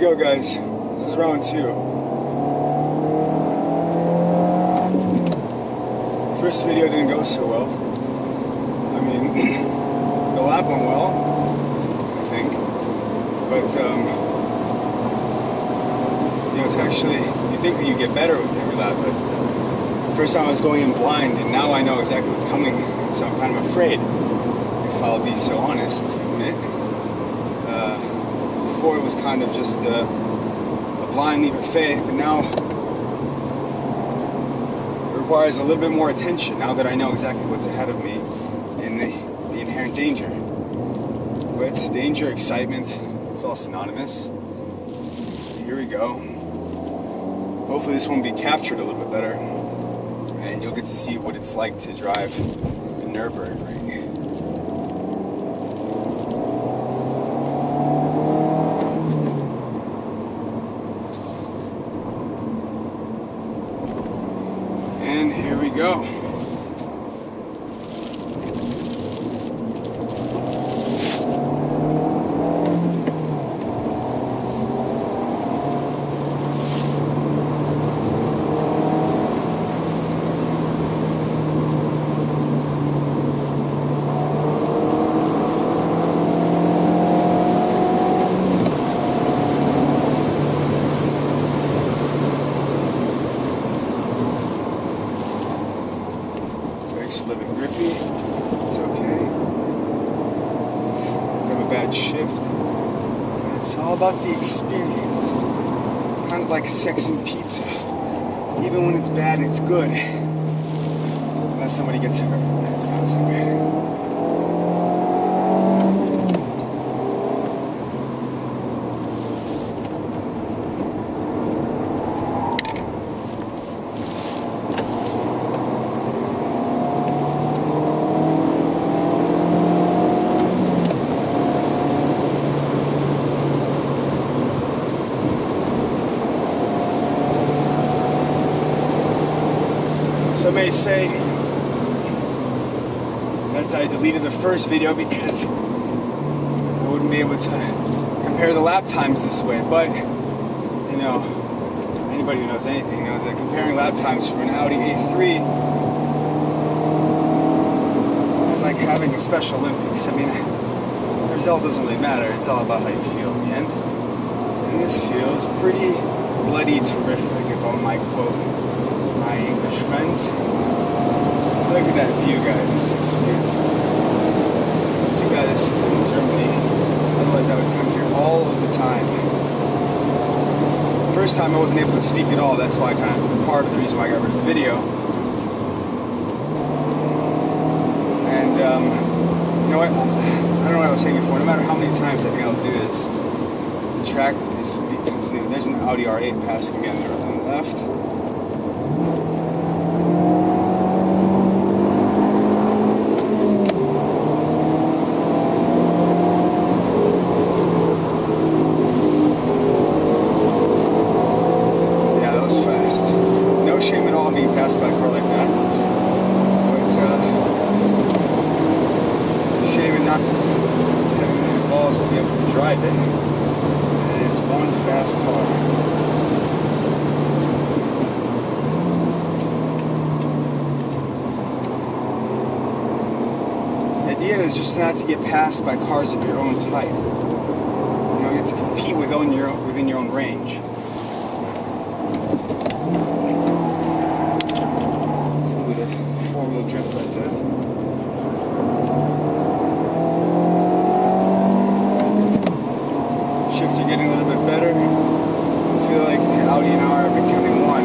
go, guys. This is round 2. First video didn't go so well. I mean, the lap went well, I think. But, you know, it's actually, you'd think that you get better with every lap, but the first time I was going in blind, and now I know exactly what's coming, and so I'm kind of afraid, if I'll be so honest to admit. Before it was kind of just a blind leap of faith, but now it requires a little bit more attention now that I know exactly what's ahead of me and the inherent danger. But danger, excitement, it's all synonymous. Here we go. Hopefully this one will be captured a little bit better, and you'll get to see what it's like to drive the Nürburgring. And here we go. Brakes are a little bit grippy. It's okay. We have a bad shift. But it's all about the experience. It's kind of like sex and pizza. Even when it's bad, it's good. Unless somebody gets hurt, then it's not so good. Some may say that I deleted the first video because I wouldn't be able to compare the lap times this way, but you know, anybody who knows anything knows that comparing lap times for an Audi A3 is like having a Special Olympics. I mean, the result doesn't really matter, it's all about how you feel in the end. And this feels pretty bloody terrific, if I might quote my English friends. Look at that view, guys. This is beautiful. It's too bad this is in Germany. Otherwise, I would come here all of the time. First time I wasn't able to speak at all. That's why that's part of the reason why I got rid of the video. And you know what? I don't know what I was saying before. No matter how many times I think I'll do this, the track becomes new. There's an Audi R8 passing again there on the left. Shame at all being passed by a car like that, but shame in not having the balls to be able to drive it. It is one fast car. The idea is just not to get passed by cars of your own type. You know, you have to compete within your own range. Four-wheel drift like that. Shifts are getting a little bit better. I feel like the Audi and R are becoming one.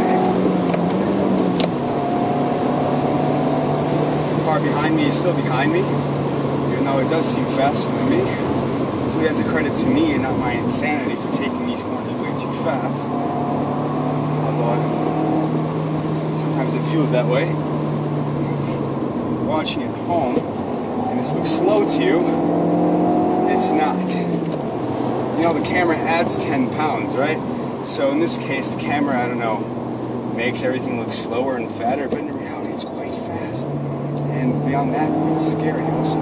The car behind me is still behind me, even though it does seem faster than me. Hopefully that's a credit to me and not my insanity for taking these corners way too fast. Although sometimes it feels that way. Watching at home and this looks slow to you, it's not. You know, the camera adds 10 pounds, right? So in this case, the camera, I don't know, makes everything look slower and fatter, but in reality it's quite fast. And beyond that, it's scary also.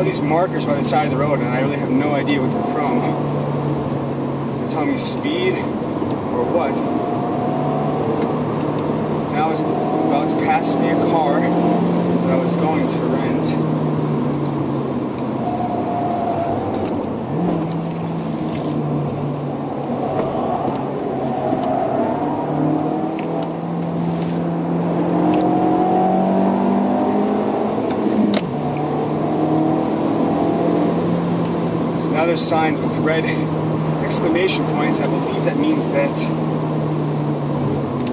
these markers by the side of the road, and I really have no idea what they're from. They're telling me speed or what. Now it's about to pass me a car that I was going to rent. Now there's signs with red exclamation points. I believe that means that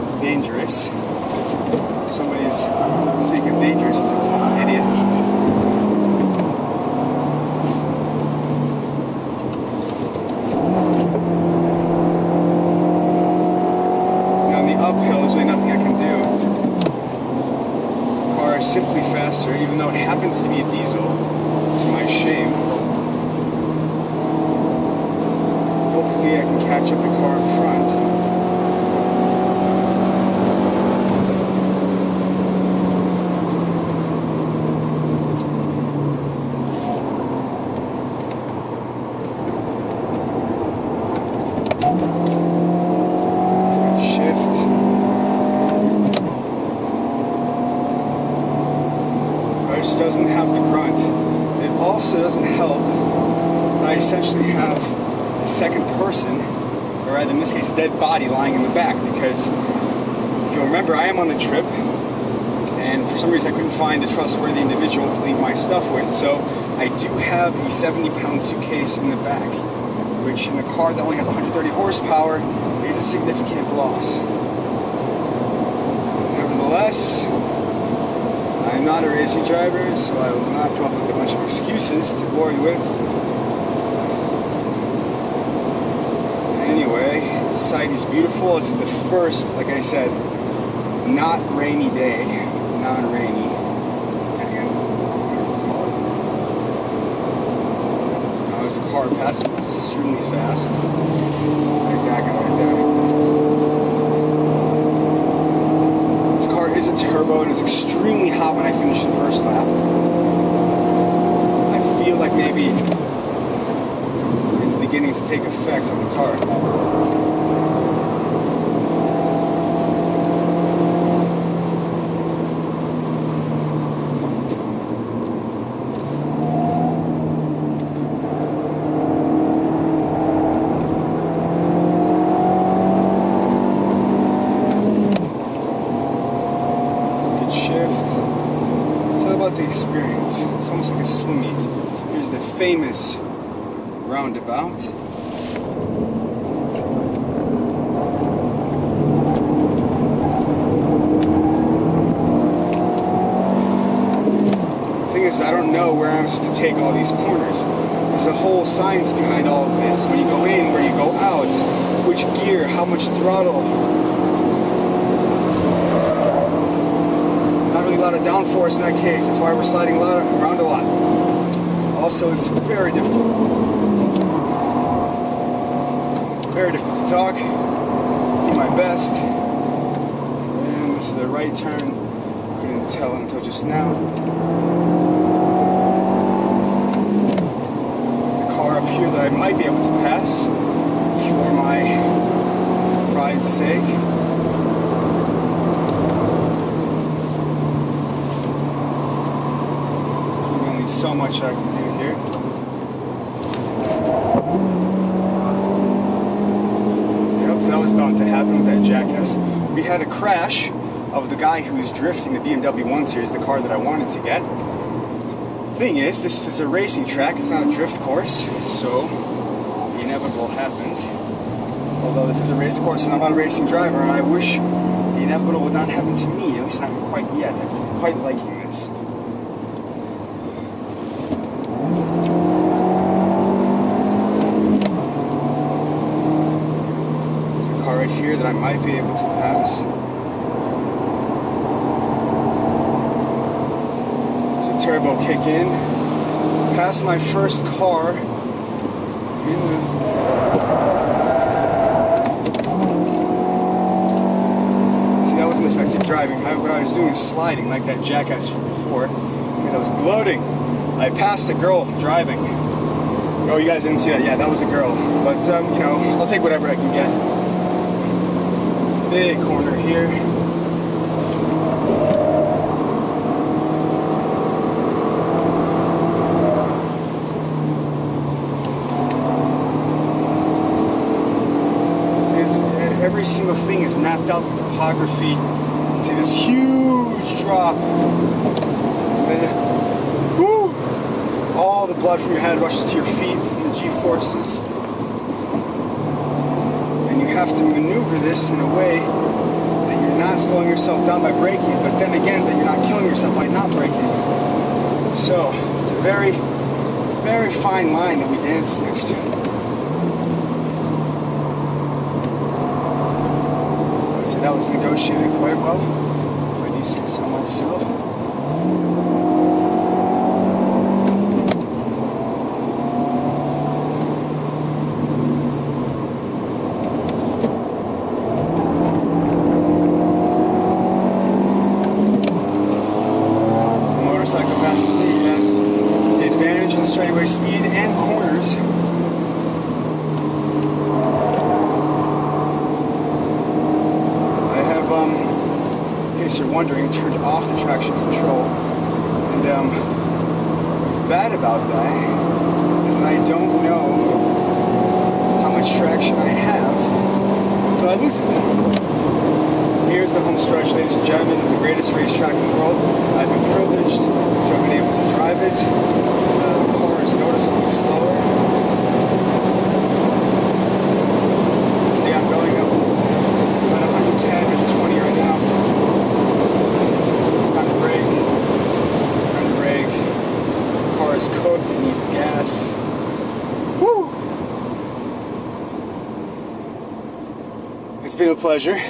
it's dangerous. If somebody's speaking of dangerous, he's a fucking idiot. Now in the uphill, there's really nothing I can do. The car is simply faster, even though it happens to be a diesel, to my shame. Hopefully I can catch up the car in front. So shift. It just doesn't have the grunt. It also doesn't help that I essentially have a second person, or in this case a dead body, lying in the back, because if you'll remember, I am on a trip and for some reason I couldn't find a trustworthy individual to leave my stuff with, so I do have a 70-pound suitcase in the back, which in a car that only has 130 horsepower is a significant loss. Nevertheless, I'm not a racing driver, so I will not come up with a bunch of excuses to bore you with. Anyway, the site is beautiful. This is the first, like I said, not rainy day. Non-rainy. Depending on how you call it. Now there's a car passing us extremely fast. Like that guy right there. This car is a turbo and it's extremely hot when I finish the first lap. I feel like maybe it's beginning to take effect on the car. It's a good shift. It's all about the experience. It's almost like a swim meet. Here's the famous roundabout. The thing is, I don't know where I'm supposed to take all these corners. There's a whole science behind all of this. When you go in, where you go out, which gear, how much throttle. Not really a lot of downforce in that case. That's why we're sliding around a lot. Also, it's very difficult. Very difficult to talk. Do my best. And this is a right turn. Couldn't tell until just now. There's a car up here that I might be able to pass for my pride's sake. There's really only so much I can do here. That was about to happen with that jackass. We had a crash of the guy who was drifting the BMW 1 Series, the car that I wanted to get. Thing is, this is a racing track, it's not a drift course, so the inevitable happened. Although this is a race course and I'm not a racing driver, and I wish the inevitable would not happen to me, at least not quite yet. I'm quite liking this. Right here that I might be able to pass. There's a turbo kick in. Past my first car. See, that wasn't effective driving. What I was doing is sliding like that jackass from before because I was gloating I passed the girl driving. Oh, you guys didn't see that? Yeah, that was a girl. But, you know, I'll take whatever I can get. Big corner here. Every single thing is mapped out, the topography. See this huge drop. And then, whoo, all the blood from your head rushes to your feet from the G-forces. And you have to maneuver this in a way that you're not slowing yourself down by braking, but then again, that you're not killing yourself by not braking. So, it's a very, very fine line that we dance next to. That was negotiated quite well, if I do say so myself. So the motorcycle passes me, has the advantage in straightaway speed and corners. In case you're wondering, turned off the traction control, and what's bad about that is that I don't know how much traction I have until I lose it. Here's the home stretch, ladies and gentlemen, of the greatest racetrack in the world. I've been privileged to have been able to drive it. The car is noticeably slower. See, I'm going up about 110, 120 right now. Time to brake. The car is cooked, it needs gas. Woo! It's been a pleasure.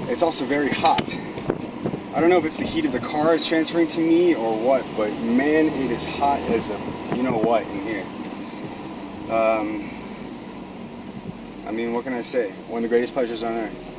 It's also very hot. I don't know if it's the heat of the car is transferring to me or what, but man, it is hot as a you-know-what in here. I mean, what can I say? One of the greatest pleasures on earth.